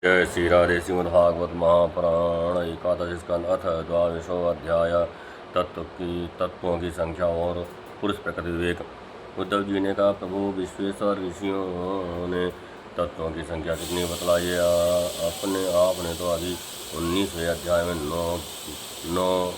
जय श्री राधे। श्रीमद्भागवत महापुराण एकादश स्कंद अथ द्वादशो अध्याय तत्वों की संख्या और पुरुष प्रकृति विवेक। उद्धव जी ने कहा, प्रभु विश्वेश्वर ऋषियों ने तत्वों की संख्या कितनी बतलाई है? अपने आपने तो अभी 19वें अध्याय में 9,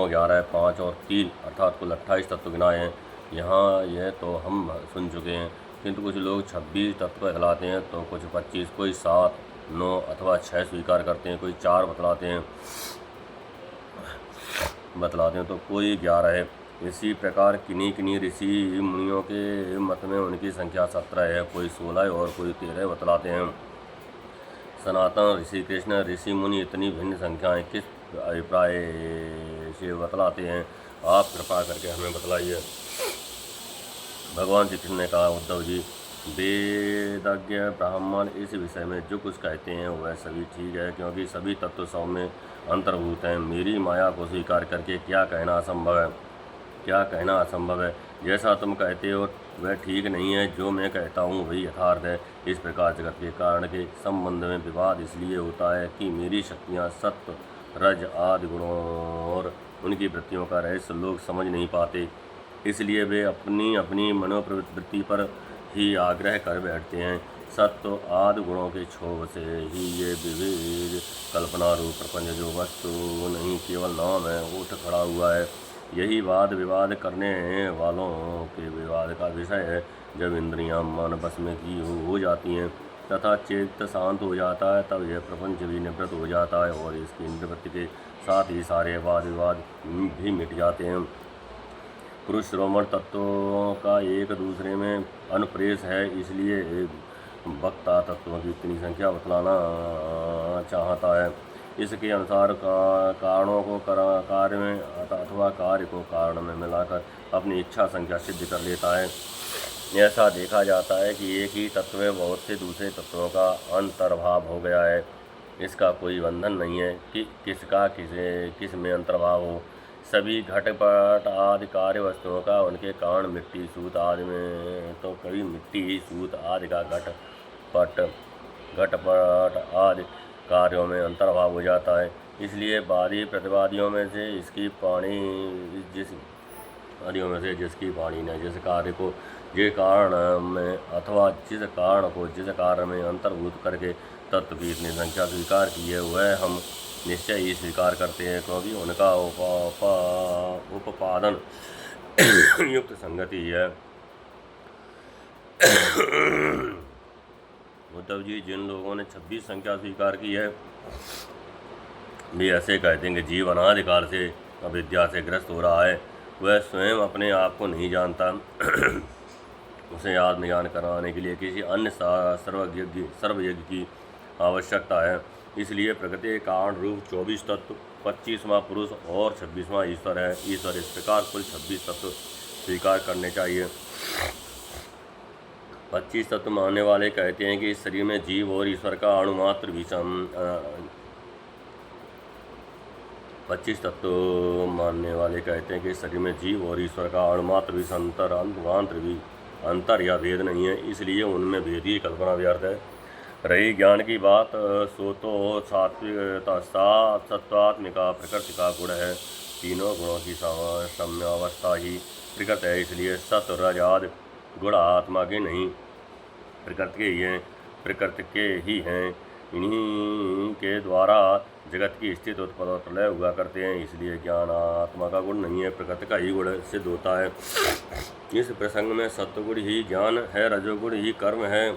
11, 5 और 3 अर्थात कुल 28 तत्व गिनाए हैं। यहाँ यह तो हम सुन चुके हैं, किंतु कुछ लोग 26 तत्व बतलाते हैं, तो कुछ 25, कोई 7, 9 अथवा 6 स्वीकार करते हैं, कोई 4 बतलाते हैं तो कोई 11 है। इसी प्रकार किन्हीं किन्हीं ऋषि मुनियों के मत में उनकी संख्या 17 है, कोई 16 और कोई 13 बतलाते हैं। सनातन ऋषि कृष्ण ऋषि मुनि इतनी भिन्न संख्याएं किस अभिप्राय से बतलाते हैं? आप कृपा करके हमें बतलाइए। भगवान श्री कृष्ण ने कहा, उद्धव जी, वेदज्ञ ब्राह्मण इस विषय में जो कुछ कहते हैं वह सभी ठीक है, क्योंकि सभी तत्व सब में अंतर्भूत हैं। मेरी माया को स्वीकार करके क्या कहना असंभव है। जैसा तुम कहते हो वह ठीक नहीं है, जो मैं कहता हूँ वही यथार्थ है। इस प्रकार जगत के कारण के संबंध में विवाद इसलिए होता है कि मेरी शक्तियाँ सत्व, रज आदि गुणों और उनकी वृत्तियों का रहस्य लोग समझ नहीं पाते, इसलिए वे अपनी अपनी मनोप्रवृत्ति पर ही आग्रह कर बैठते हैं। सत्व आदि गुणों के क्षोभ से ही ये विविध कल्पना रूप प्रपंच जो वस्तु नहीं केवल नाम है उठ खड़ा हुआ है। यही वाद विवाद करने वालों के विवाद का विषय है। जब इंद्रियां मन बस में की हो जाती हैं तथा चित्त शांत हो जाता है, तब यह प्रपंच भी निवृत्त हो जाता है और इसकी निवृत्ति के साथ ही सारे वाद विवाद भी मिट जाते हैं। पुरुष श्रोमण तत्वों का एक दूसरे में अनुप्रेष है, इसलिए वक्ता तत्वों की इतनी संख्या बतलाना चाहता है। इसके अनुसार कारणों को कार्य में अथवा कार्य को कारण में मिलाकर अपनी इच्छा संख्या सिद्ध कर लेता है। ऐसा देखा जाता है कि एक ही तत्व में बहुत से दूसरे तत्वों का अंतर्भाव हो गया है। इसका कोई बंधन नहीं है कि किसका किस में अंतर्भाव हो। सभी घटपट आदि कार्य वस्तुओं का उनके कारण मिट्टी सूत आदि में तो कभी मिट्टी सूत आदि का घटपट आदि कार्यों में अंतर्भाव हो जाता है। इसलिए वादी प्रतिवादियों में से जिसकी वाणी ने जिस कार्य को जिस कारण में अथवा जिस कारण को जिस कार्य में अंतर्भूत करके तत्व की इतनी संख्या स्वीकार की है, वह हम निश्चय ही स्वीकार करते हैं, क्योंकि उनका उपादान युक्त संगति है। उद्धव जी, जिन लोगों ने 26 संख्या स्वीकार की है वे ऐसे कहते हैं कि जीव अनादिकाल से अविद्या से ग्रस्त हो रहा है। वह स्वयं अपने आप को नहीं जानता। उसे आत्मज्ञान कराने के लिए किसी अन्य सर्वयज्ञ की आवश्यकता है। इसलिए प्रकृति कारण रूप 24 तत्व, 25वां पुरुष और 26वां ईश्वर है। ईश्वर इस प्रकार कुल 26 तत्व स्वीकार करने चाहिए। 25 तत्व मानने वाले कहते हैं कि इस शरीर में जीव और ईश्वर का अणुमात्र भी 25 तत्व मानने वाले कहते हैं कि इस शरीर में जीव और ईश्वर का अणुमात्र भी अंतर या भेद नहीं है, इसलिए उनमें भेद की कल्पना व्यर्थ है। रही ज्ञान की बात, सो तो सत्वात्मिका प्रकृति का गुण है। तीनों गुणों की साम्यावस्था ही प्रकृति है, इसलिए सत्व रज आदि गुण आत्मा के नहीं प्रकृति के ही हैं। इन्हीं के द्वारा जगत की स्थिति उत्पन्न और प्रलय हुआ करते हैं, इसलिए ज्ञान आत्मा का गुण नहीं है, प्रकृति का ही गुण सिद्ध होता है। इस प्रसंग में सत्वगुण ही ज्ञान है, रजोगुण ही कर्म है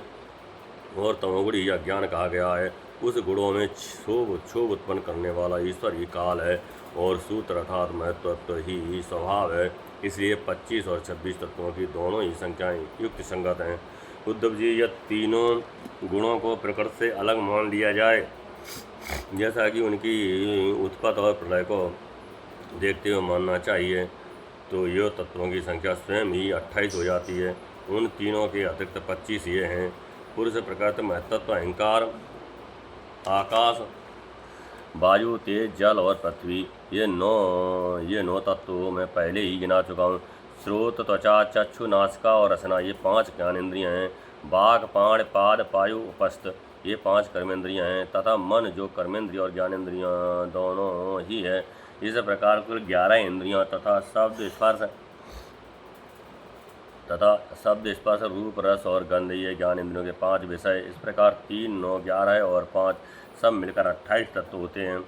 और तमोगुण ही अज्ञान कहा गया है। उस गुणों में क्षोभ उत्पन्न करने वाला ईश्वर ही काल है और सूत्र अर्थात महत्व ही स्वभाव है। इसलिए 25 और 26 तत्वों की दोनों ही संख्याएं युक्त संगत हैं। उद्धव जी, यह तीनों गुणों को प्रकृति से अलग मान लिया जाए, जैसा कि उनकी उत्पत्ति और प्रलय को देखते हुए मानना चाहिए, तो यह तत्वों की संख्या स्वयं ही 28 हो जाती है। उन तीनों के अतिरिक्त 25 ये हैं। पुरुष, प्रकृति, महत्त्व, अहंकार, आकाश, वायु, तेज, जल और पृथ्वी, ये नौ तत्व मैं पहले ही गिना चुका हूँ। स्रोत, त्वचा, चक्षु, नासिका और रसना, ये 5 ज्ञान इंद्रियाँ हैं। बाघ, पाण, पाद, पायु, उपस्थ, ये 5 कर्मेंद्रियां हैं तथा मन जो कर्मेंद्रिय और ज्ञानेंद्रियां दोनों ही है। इस प्रकार कुल 11 इंद्रियां तथा शब्द स्पर्श रूप रस और गंध, ये ज्ञान इंद्रियों के 5 विषय। इस प्रकार 3, 9, 11 और 5 सब मिलकर 28 तत्व होते हैं।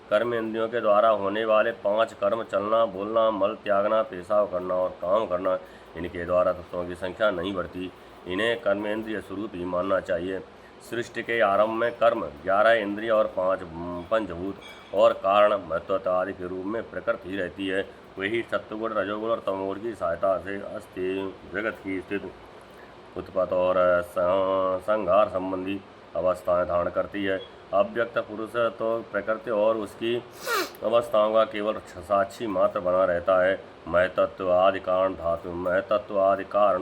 कर्म इंद्रियों के द्वारा होने वाले 5 कर्म, चलना, बोलना, मल त्यागना, पेशाब करना और काम करना, इनके द्वारा तत्वों की संख्या नहीं बढ़ती। इन्हें कर्मेंद्रिय स्वरूप ही मानना चाहिए। सृष्टि के आरंभ में कर्म, 11 इंद्रिय और 5 पंचभूत और कारण महत्वता आदि के रूप में प्रकृति ही रहती है। वही सत्वगुण, रजोगुण और तमोगुण की सहायता से अस्थि जगत की स्थिति, उत्पत्त और संहार संबंधी अवस्थाएं धारण करती है। अव्यक्त पुरुष तो प्रकृति और उसकी अवस्थाओं का केवल साक्षी मात्र बना रहता है। महतत्व आदि कारण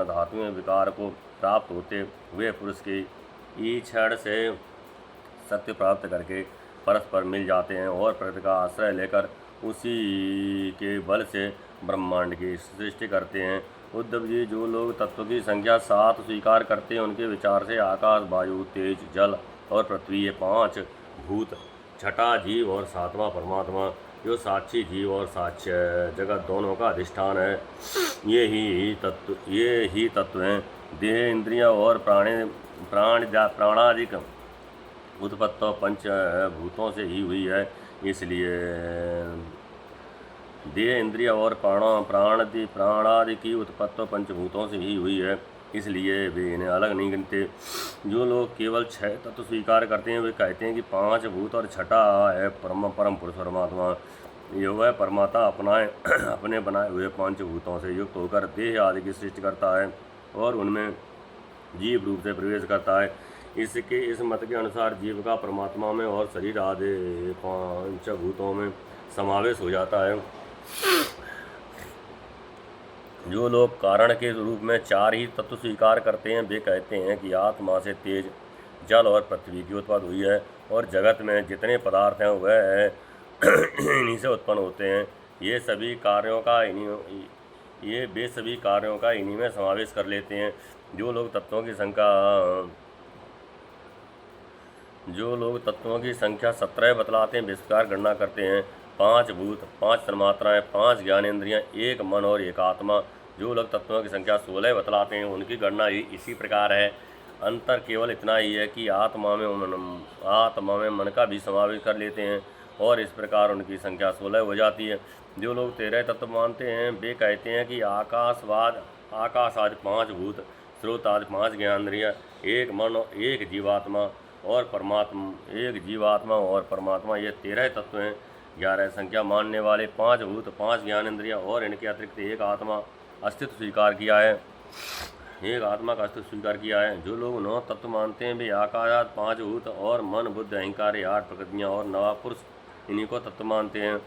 धातुएं विकार को प्राप्त होते हुए पुरुष की ईक्षण से सत्य प्राप्त करके परस्पर मिल जाते हैं और प्रकृति का आश्रय लेकर उसी के बल से ब्रह्मांड की सृष्टि करते हैं। उद्धव जी, जो लोग तत्व की संख्या 7 स्वीकार करते हैं उनके विचार से आकाश, वायु, तेज, जल और पृथ्वी, ये 5 भूत, छठा जीव और 7वां परमात्मा जो साक्षी जीव और साक्ष्य जगत दोनों का अधिष्ठान है, ये ही तत्व हैं। देह, इंद्रियां और प्राणादिक उत्पत्ति पंचभूतों से ही हुई है। इसलिए देह, इंद्रिय और प्राणादि की उत्पत्ति पंचभूतों से ही हुई है, इसलिए वे इन्हें अलग नहीं गिनते। जो लोग केवल 6 तत्व स्वीकार करते हैं वे कहते हैं कि 5 भूत और छठा है परम पुरुष परमात्मा। ये वह परमात्मा अपने बनाए हुए पंचभूतों से युक्त होकर देह आदि की सृष्टि करता है और उनमें जीव रूप से प्रवेश करता है। इस मत के अनुसार जीव का परमात्मा में और शरीर आदि पंचभूतों में समावेश हो जाता है। जो लोग कारण के रूप में 4 ही तत्व स्वीकार करते हैं वे कहते हैं कि आत्मा से तेज, जल और पृथ्वी की उत्पत्ति हुई है और जगत में जितने पदार्थ हैं वह इन्हीं से उत्पन्न होते हैं। वे सभी कार्यों का इन्हीं में समावेश कर लेते हैं। जो लोग तत्वों की संख्या 17 बतलाते हैं, विस्तार गणना करते हैं 5 भूत, 5 तन्मात्राएं, 5 ज्ञानेंद्रियां, 1 मन और 1 आत्मा। जो लोग तत्वों की संख्या 16 बतलाते हैं उनकी गणना इसी प्रकार है। अंतर केवल इतना ही है कि आत्मा में मन का भी समावेश कर लेते हैं और इस प्रकार उनकी संख्या 16 हो जाती है। जो लोग 13 तत्व मानते हैं वे कहते हैं कि आकाश आदि 5 भूत, स्रोत आदि 5 ज्ञानेंद्रियां, 1 मन, 1 जीवात्मा और परमात्मा, ये 13 तत्व हैं। 11 संख्या मानने वाले 5 भूत, 5 ज्ञानेंद्रियां और इनके अतिरिक्त 1 आत्मा अस्तित्व स्वीकार किया है। 1 आत्मा का अस्तित्व स्वीकार किया है। जो लोग 9 तत्व मानते हैं वे आकाश, 5 भूत और मन, बुद्धि, अहंकार, 8 प्रकृतियाँ और 9 पुरुष, इन्हीं को तत्व मानते हैं।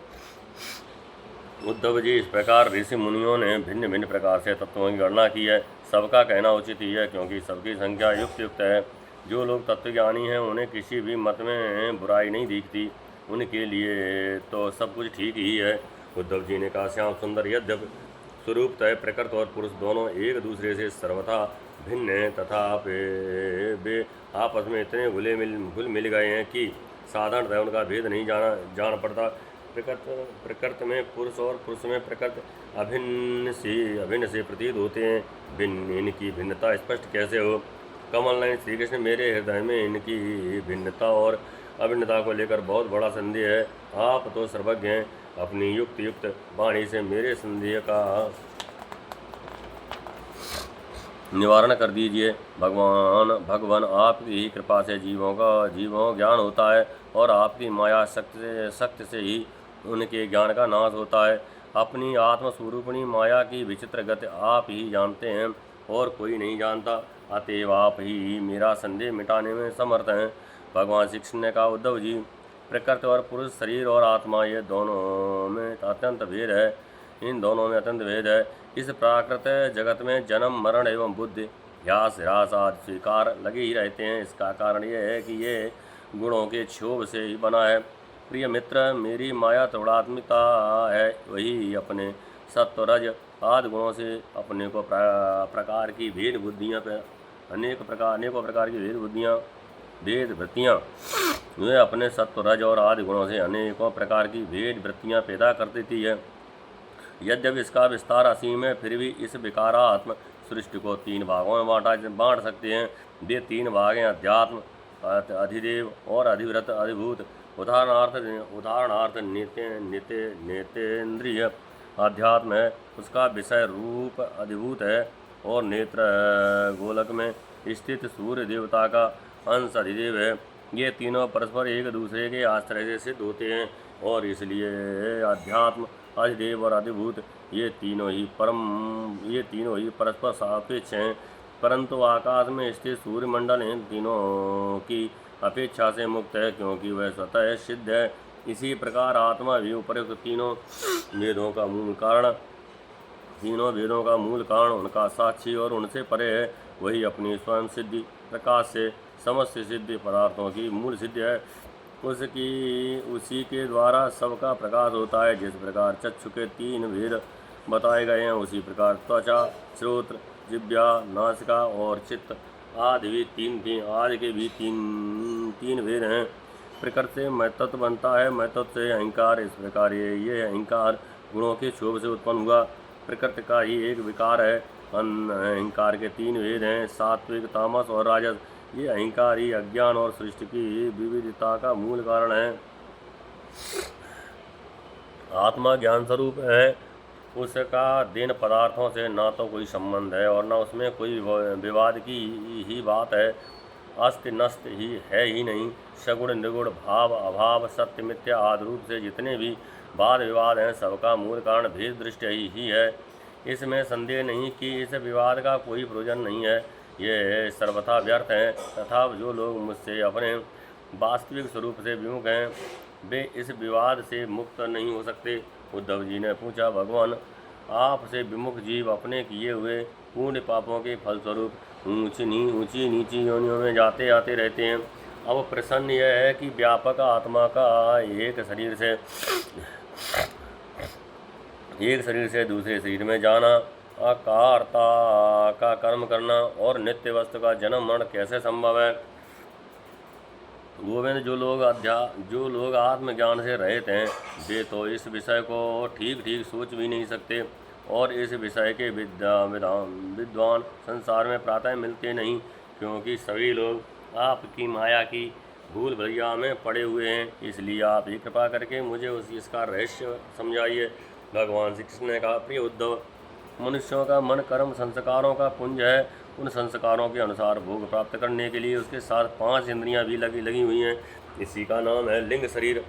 उद्धव जी, इस प्रकार ऋषि मुनियों ने भिन्न भिन्न प्रकार से तत्वों की गणना की है। सबका कहना उचित ही है क्योंकि सबकी संख्या युक्त है। जो लोग तत्वज्ञानी हैं उन्हें किसी भी मत में बुराई नहीं दिखती, उनके लिए तो सब कुछ ठीक ही है। उद्धव जी ने कहा, श्याम सुंदर, यद्यपि स्वरूपतः प्रकृति और पुरुष दोनों एक दूसरे से सर्वथा भिन्न हैं तथा वे आपस में इतने घुल मिल गए हैं कि साधारणतः उनका भेद नहीं जान पड़ता। प्रकृति में पुरुष और पुरुष में प्रकृति अभिन्न से प्रतीत होते हैं। इनकी भिन्नता स्पष्ट कैसे हो? कमल नयन श्री कृष्ण, मेरे हृदय में इनकी भिन्नता और अभिन्नता को लेकर बहुत बड़ा संदेह है। आप तो सर्वज्ञ हैं, अपनी युक्त वाणी से मेरे संदेह का निवारण कर दीजिए। भगवान आपकी ही कृपा से जीवों ज्ञान होता है और आपकी माया शक्ति से ही उनके ज्ञान का नाश होता है। अपनी आत्मस्वरूपिणी माया की विचित्र गति आप ही जानते हैं और कोई नहीं जानता, अतएव आप ही मेरा संदेह मिटाने में समर्थ हैं। भगवान श्री कृष्ण ने कहा, उद्धव जी, प्रकृति और पुरुष, शरीर और आत्मा, ये दोनों में अत्यंत भेद है। इन दोनों में अत्यंत भेद है। इस प्राकृत जगत में जन्म, मरण एवं बुद्धि, ह्रास आदि स्वीकार लगे ही रहते हैं। इसका कारण यह है कि ये गुणों के क्षोभ से ही बना है। प्रिय मित्र, मेरी माया त्रिगुणात्मिका है, वही अपने सत्व, रज आदि गुणों से अपने को प्रकार की भेद बुद्धियाँ अनेकों प्रकार की भेद वृत्तियाँ वे अपने सत्व रज और आदि गुणों से अनेकों प्रकार की भेद वृत्तियाँ पैदा कर देती है। यद्यपि इसका विस्तार असीम है, फिर भी इस विकारात्म सृष्टि को 3 भागों में बांट सकते हैं। वे 3 भाग हैं अध्यात्म, अधिदेव और अधिव्रत अधिभूत। उदाहरणार्थ नेतेंद्रिय अध्यात्म है, उसका विषय रूप अधिभूत है, और नेत्र गोलक में स्थित सूर्य देवता का अंश अधिदेव है। ये तीनों परस्पर एक दूसरे के आश्रय से सिद्ध होते हैं, और इसलिए अध्यात्म, अधिदेव और अधिभूत ये तीनों ही परस्पर सापेक्ष हैं। परंतु आकाश में स्थित सूर्यमंडल इन तीनों की अपेक्षा से मुक्त है, क्योंकि वह स्वतः सिद्ध है। इसी प्रकार आत्मा भी उपरोक्त तीनों वेदों का मूल कारण उनका साक्षी और उनसे परे है। वही अपनी स्वयं सिद्धि प्रकाश से समस्त सिद्धि पदार्थों की मूल सिद्धि है। उसी के द्वारा सबका प्रकाश होता है। जिस प्रकार चक्षु के 3 भेद बताए गए हैं, उसी प्रकार त्वचा, श्रोत्र, जिह्वा, नासिका और चित्त आदि के भी तीन भेद हैं। प्रकृति से मैं तत्व बनता है, मैं तत्व से अहंकार। इस प्रकार ये अहंकार गुणों के क्षोभ से उत्पन्न हुआ। प्रकृति का ही एक विकार है। अहंकार के 3 भेद हैं, सात्विक, तामस और राजस। ये अहंकार ही अज्ञान और सृष्टि की विविधता का मूल कारण है। आत्मा ज्ञान स्वरूप है, उसका दिन पदार्थों से ना तो कोई संबंध है और ना उसमें कोई विवाद की ही बात है। अस्त नस्त ही है ही नहीं। सगुण निर्गुण, भाव अभाव, सत्य मिथ्या आदि रूप से जितने भी वाद विवाद हैं, सबका मूल कारण भेद दृष्टि ही है। इसमें संदेह नहीं कि इस विवाद का कोई प्रयोजन नहीं है, ये सर्वथा व्यर्थ हैं। तथा जो लोग मुझसे अपने वास्तविक स्वरूप से विमुख हैं, वे इस विवाद से मुक्त नहीं हो सकते। उद्धव जी ने पूछा, भगवान, आपसे विमुख जीव अपने किए हुए पुण्य पापों के फलस्वरूप ऊंची नीची योनियों में जाते आते रहते हैं। अब प्रश्न यह है कि व्यापक आत्मा का एक शरीर से दूसरे शरीर में जाना, अकारता का कर्म करना और नित्य वस्तु का जन्म मरण कैसे संभव है? गोविंद, जो लोग आत्मज्ञान से रहित हैं, वे तो इस विषय को ठीक सोच भी नहीं सकते, और इस विषय के विद्वान संसार में प्रातः मिलते नहीं, क्योंकि सभी लोग आपकी माया की भूल भुलैया में पड़े हुए हैं। इसलिए आप ही कृपा करके मुझे इसका रहस्य समझाइए। भगवान श्री कृष्ण ने कहा, प्रिय उद्धव, मनुष्यों का मन कर्म संस्कारों का पुंज है। उन संस्कारों के अनुसार भोग प्राप्त करने के लिए उसके साथ 5 इंद्रियां भी लगी हुई हैं। इसी का नाम है लिंग शरीर।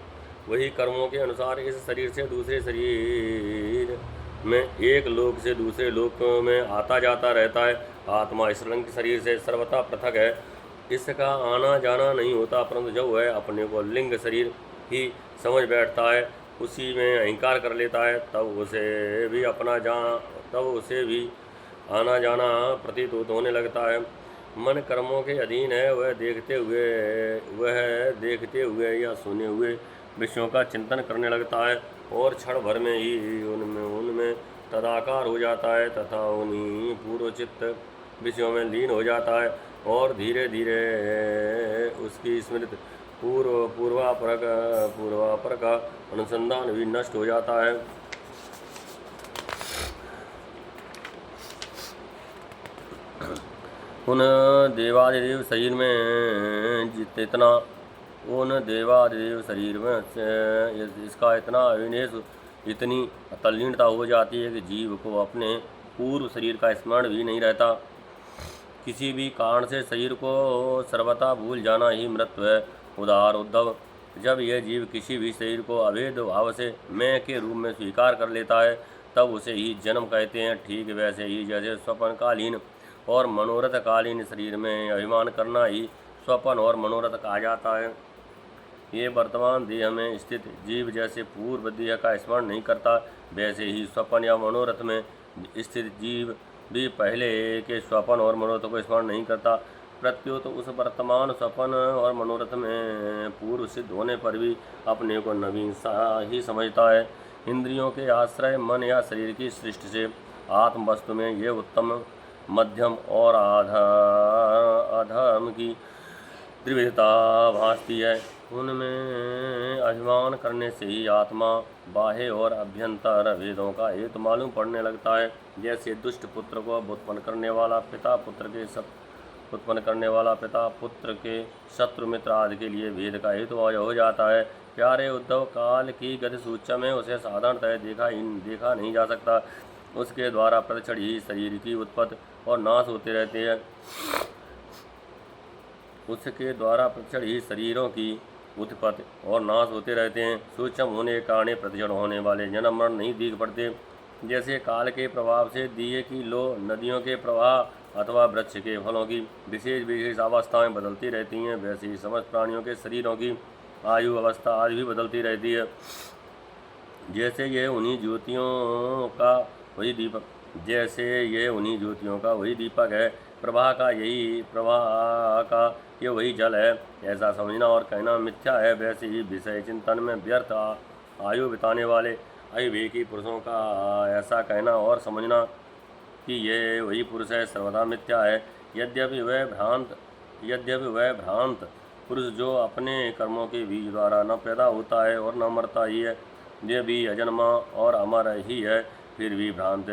वही कर्मों के अनुसार इस शरीर से दूसरे शरीर में, एक लोक से दूसरे लोक में आता जाता रहता है। आत्मा इस लिंग शरीर से सर्वथा पृथक है, इसका आना जाना नहीं होता। परंतु जब वह अपने को लिंग शरीर ही समझ बैठता है, उसी में अहंकार कर लेता है, तब उसे भी आना जाना प्रतीत होने लगता है। मन कर्मों के अधीन है। वह देखते हुए या सुने हुए विषयों का चिंतन करने लगता है, और क्षण भर में ही उनमें तदाकार हो जाता है, तथा उन्हीं पूर्वचित्त विषयों में लीन हो जाता है, और धीरे धीरे उसकी स्मृति पूर्वापर का अनुसंधान भी नष्ट हो जाता है। उन देवादिदेव शरीर में इसका इतना अविनेश, इतनी तल्लीनता हो जाती है कि जीव को अपने पूर्व शरीर का स्मरण भी नहीं रहता। किसी भी कारण से शरीर को सर्वथा भूल जाना ही मृत्यु है। उद्धव, जब यह जीव किसी भी शरीर को अभेद भाव से मैं के रूप में स्वीकार कर लेता है, तब उसे ही जन्म कहते हैं। ठीक वैसे ही जैसे स्वप्नकालीन और मनोरथकालीन शरीर में अभिमान करना ही स्वप्न और मनोरथ कहा जाता है। ये वर्तमान देह में स्थित जीव जैसे पूर्व देह का स्मरण नहीं करता, वैसे ही स्वप्न या मनोरथ में स्थित जीव भी पहले के स्वप्न और मनोरथ को स्मरण नहीं करता। प्रत्युत उस वर्तमान स्वप्न और मनोरथ में पूर्व सिद्ध होने पर भी अपने को नवीन सा ही समझता है। इंद्रियों के आश्रय मन या शरीर की सृष्टि से आत्म वस्तु में ये उत्तम मध्यम और अधर्म की त्रिविधता भासती है। उनमें अभिमान करने से ही आत्मा बाह्य और अभ्यंतर भेदों का हेतु मालूम पड़ने लगता है। जैसे दुष्ट पुत्र को उत्पन्न करने वाला पिता पुत्र के शत्रु मित्र आदि के लिए भेद का हेतु हो जाता है। प्यारे उद्धव, काल की गति सूक्ष्म में उसे साधारणतः देखा नहीं जा सकता। उसके द्वारा प्रतिक्षण ही शरीर की उत्पत्ति और नाश होते रहते हैं। उसके द्वारा प्रतिक्षण ही शरीरों की उत्पत्ति और नाश होते रहते हैं। सूक्ष्म होने के कारण प्रतिक्षण होने वाले जन्म मरण नहीं दिख पड़ते। जैसे काल के प्रभाव से दिए की लो, नदियों के प्रवाह अथवा वृक्ष के फलों की विशेष अवस्थाएं बदलती रहती हैं, वैसे ही समस्त प्राणियों के शरीरों की आयु अवस्था आदि भी बदलती रहती है। जैसे ये उन्हीं ज्योतियों का वही दीपक है, प्रवाह का ये वही जल है, ऐसा समझना और कहना मिथ्या है। वैसे ही विषय चिंतन में व्यर्थ आयु बिताने वाले अविवेकी पुरुषों का ऐसा कहना और समझना कि ये वही पुरुष है, सर्वदा मिथ्या है। यद्यपि वह भ्रांत पुरुष जो अपने कर्मों के बीज द्वारा न पैदा होता है और न मरता ही है, ये भी अजन्मा और अमर ही है, फिर भी भ्रांत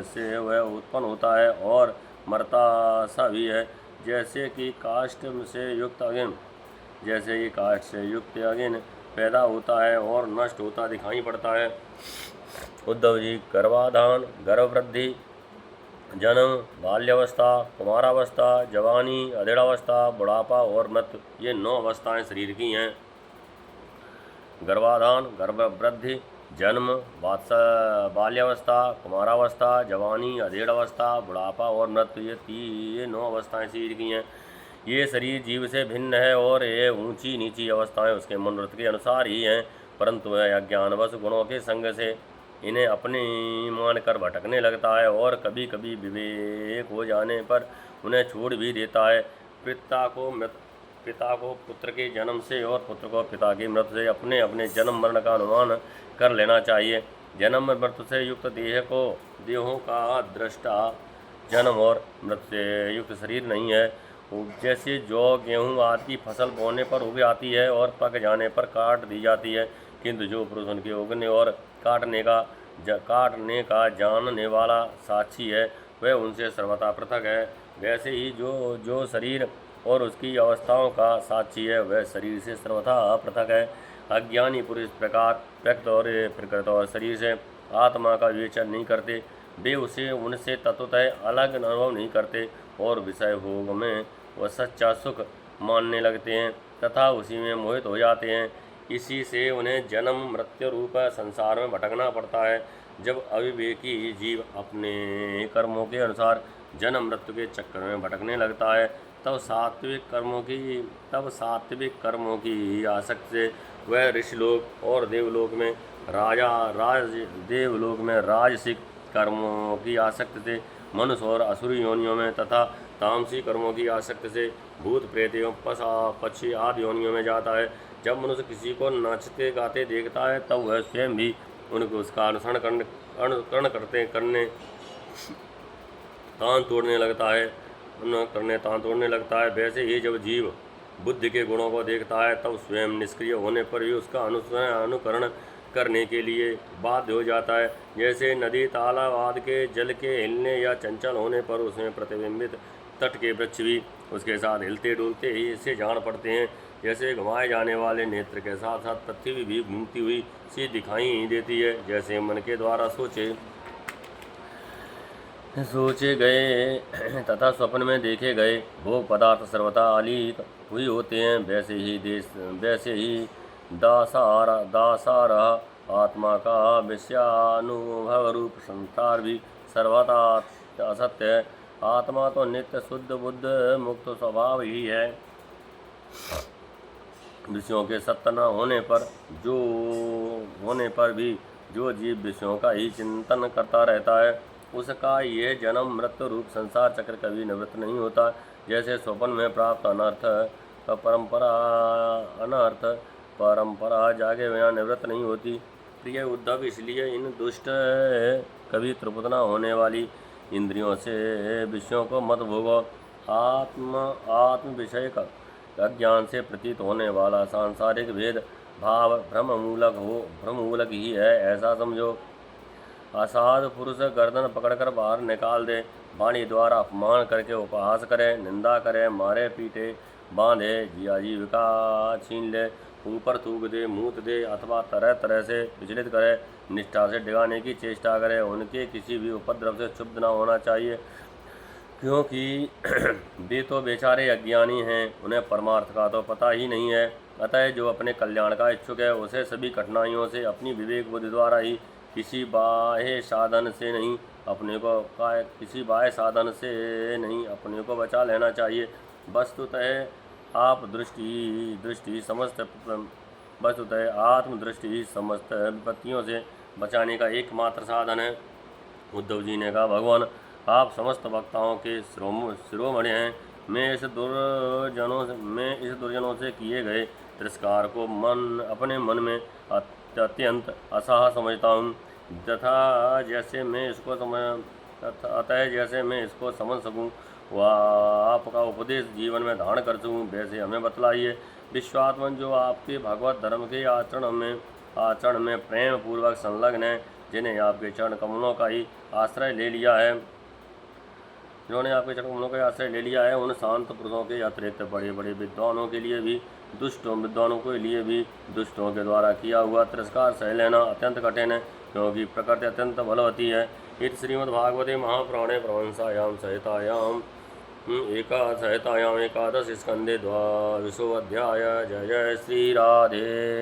से वह उत्पन्न होता है और मरता सा भी है। जैसे कि काष्ठ से युक्त अग्नि पैदा होता है और नष्ट होता दिखाई पड़ता है। उद्धव जी, गर्भाधान, गर्भवृद्धि, जन्म, बाल्यावस्था, कुमारावस्था, जवानी, अधेड़ावस्था, बुढ़ापा और मृत्यु, ये 9 अवस्थाएं शरीर की हैं। गर्भाधान, गर्भवृद्धि, जन्म, बाल्यावस्था, कुमारावस्था, जवानी, अधेड़ावस्था, बुढ़ापा और मृत्यु, ये 9 अवस्थाएं शरीर की हैं। ये शरीर जीव से भिन्न है और ये ऊंची नीची अवस्थाएं उसके मनोरथ के अनुसार ही हैं, परंतु वह अज्ञानवश गुणों के संग से इन्हें अपने मानकर भटकने लगता है और कभी कभी विवेक हो जाने पर उन्हें छोड़ भी देता है। पिता को पुत्र के जन्म से और पुत्र को पिता की मृत्यु से अपने अपने जन्म मरण का अनुमान कर लेना चाहिए। जन्म मृत्यु से युक्त देहों का दृष्टा जन्म और मृत्यु से युक्त शरीर नहीं है। जैसे जौ, गेहूँ आदि की फसल बोने पर उग आती है और पक जाने पर काट दी जाती है, किंतु जो पुरुष उनके उगने और काटने का जानने वाला साक्षी है, वह उनसे सर्वथा पृथक है। वैसे ही जो शरीर और उसकी अवस्थाओं का साक्षी है, वह शरीर से सर्वथा पृथक है। अज्ञानी पुरुष इस प्रकार प्रकृत और शरीर से आत्मा का विवेचन नहीं करते। वे उनसे तत्वतः अलग अनुभव नहीं करते और विषय भोग में वह सच्चा सुख मानने लगते हैं तथा उसी में मोहित हो जाते हैं। इसी से उन्हें जन्म मृत्यु रूप संसार में भटकना पड़ता है। जब अविवेकी जीव अपने कर्मों के अनुसार जन्म मृत्यु के चक्कर में भटकने लगता है, तब सात्विक कर्मों की आसक्ति से वह ऋषिलोक और देवलोक में राजसिक कर्मों की आसक्ति से मनुष्य और असुर योनियों में तथा तामसी कर्मों की आसक्ति से भूत प्रेत एवं पक्षी आदि योनियों में जाता है। जब मनुष्य किसी को नाचते गाते देखता है, तब वह स्वयं भी उसका अनुकरण करने तान तोड़ने लगता है। वैसे ही जब जीव बुद्धि के गुणों को देखता है, तब स्वयं निष्क्रिय होने पर भी उसका अनुकरण करने के लिए बाध्य हो जाता है। जैसे नदी तालाब आदि के जल के हिलने या चंचल होने पर उसमें प्रतिबिंबित तट के वृक्ष भी उसके साथ हिलते डुलते ही इससे जान पड़ते हैं। जैसे घुमाए जाने वाले नेत्र के साथ साथ पृथ्वी भी घूमती हुई सी दिखाई देती है। जैसे मन के द्वारा सोचे गए तथा स्वप्न में देखे गए भोग पदार्थ सर्वथा अलित हुई होते हैं, वैसे ही दासार आत्मा का विषयानुभव रूप संसार भी सर्वथा असत्य है। आत्मा तो नित्य शुद्ध बुद्ध मुक्त स्वभाव ही है। विषयों के सत्य न होने पर भी जो जीव विषयों का ही चिंतन करता रहता है, उसका यह जन्म मृत्यु रूप संसार चक्र कभी निवृत्त नहीं होता। जैसे स्वप्न में प्राप्त परंपरा जागे बिना निवृत्त नहीं होती। प्रिय उद्धव, इसलिए इन दुष्ट कभी तृप्त न होने वाली इंद्रियों से विषयों को मत भोगो। आत्म विषय का अज्ञान से प्रतीत होने वाला सांसारिक भेद भाव भ्रममूलक ही है, ऐसा समझो। असाध पुरुष गर्दन पकड़कर बाहर निकाल दे, वाणी द्वारा अपमान करके उपहास करे, निंदा करे, मारे पीटे, बांधे, आजीविका छीन ले, ऊपर थूक दे, मूत दे, अथवा तरह तरह से विचलित करे, निष्ठा से डिगाने की चेष्टा करे, उनके किसी भी उपद्रव से क्षुब्ध न होना चाहिए, क्योंकि वे तो बेचारे अज्ञानी हैं, उन्हें परमार्थ का तो पता ही नहीं है। अतः जो अपने कल्याण का इच्छुक है, उसे सभी कठिनाइयों से अपनी विवेक बुद्धि द्वारा ही किसी बाह्य साधन से नहीं अपने को बचा लेना चाहिए। वस्तुतः आत्मदृष्टि समस्त विपत्तियों से बचाने का एकमात्र साधन है। उद्धव जी ने कहा, भगवान आप समस्त वक्ताओं के शिरोमणि हैं। मैं इस दुर्जनों से किए गए तिरस्कार को अपने मन में अत्यंत असह समझता हूँ। अतः जैसे मैं इसको समझ सकूँ वह आपका उपदेश जीवन में धारण कर सकूँ, वैसे हमें बतलाइए। विश्वात्मन जो आपके भगवत धर्म के आचरण में प्रेम पूर्वक संलग्न है, जिन्हें आपके चरण कमलों का ही आश्रय ले लिया है, उन शांत पुरुषों के अतिरिक्त बड़े बड़े विद्वानों के लिए भी दुष्टों के द्वारा किया हुआ तिरस्कार सह लेना अत्यंत कठिन है, क्योंकि प्रकृति अत्यंत बलवती है। इति श्रीमद्भागवते महापुराणे प्रहंसायां संहितायां एकादश स्कंदे 22 अध्याय। जय जय श्री राधे।